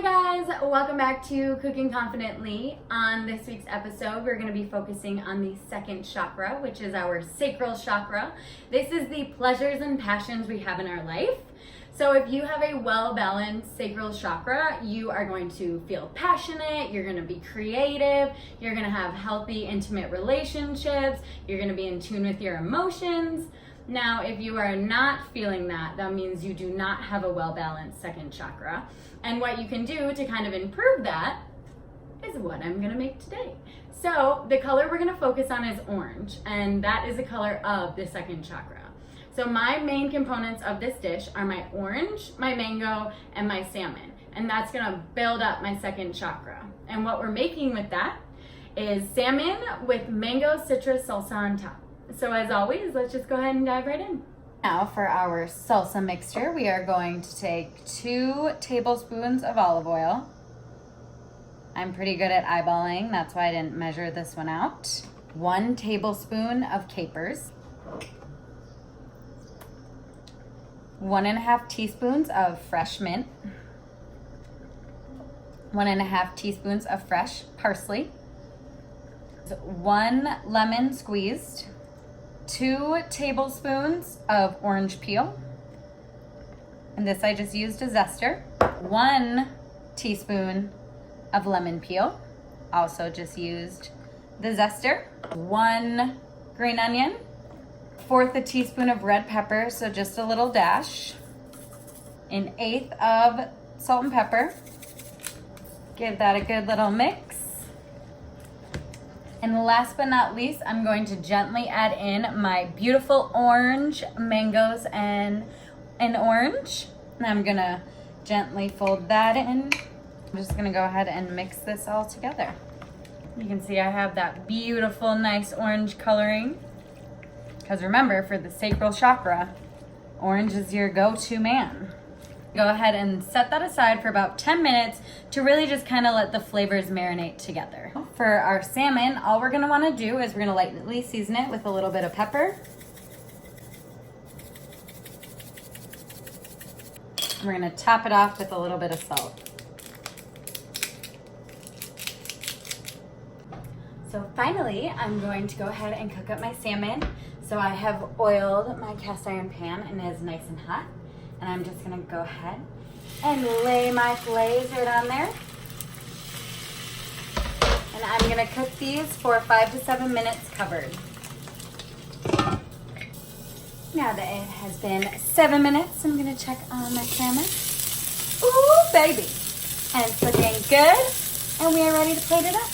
Hi guys, welcome back to Cooking Confidently. On this week's episode, we're going to be focusing on the second chakra, which is our sacral chakra. This is the pleasures and passions we have in our life. So if you have a well-balanced sacral chakra, you are going to feel passionate, you're going to be creative, you're going to have healthy, intimate relationships, you're going to be in tune with your emotions. Now, if you are not feeling that, that means you do not have a well-balanced second chakra. And what you can do to kind of improve that is what I'm gonna make today. So the color we're gonna focus on is orange, and that is the color of the second chakra. So my main components of this dish are my orange, my mango, and my salmon. And that's gonna build up my second chakra. And what we're making with that is salmon with mango citrus salsa on top. So as always, let's just go ahead and dive right in. Now for our salsa mixture, we are going to take 2 tablespoons of olive oil. I'm pretty good at eyeballing, that's why I didn't measure this one out. 1 tablespoon of capers. 1.5 teaspoons of fresh mint. 1.5 teaspoons of fresh parsley. 1 lemon squeezed. 2 tablespoons of orange peel, and this I just used a zester. 1 teaspoon of lemon peel, also just used the zester. 1 green onion, 1/4 teaspoon of red pepper, so just a little dash. 1/8 of salt and pepper. Give that a good little mix. And last but not least, I'm going to gently add in my beautiful orange mangoes and an orange. And I'm gonna gently fold that in. I'm just gonna go ahead and mix this all together. You can see I have that beautiful, nice orange coloring. Because remember, for the sacral chakra, orange is your go-to man. Go ahead and set that aside for about 10 minutes to really just kind of let the flavors marinate together. For our salmon, all we're gonna wanna do is we're gonna lightly season it with a little bit of pepper. We're gonna top it off with a little bit of salt. So finally, I'm going to go ahead and cook up my salmon. So I have oiled my cast iron pan and it is nice and hot. And I'm just gonna go ahead and lay my fillets right on there. And I'm gonna cook these for 5 to 7 minutes covered. Now that it has been 7 minutes, I'm gonna check on my salmon. Ooh, baby. And it's looking good. And we are ready to plate it up.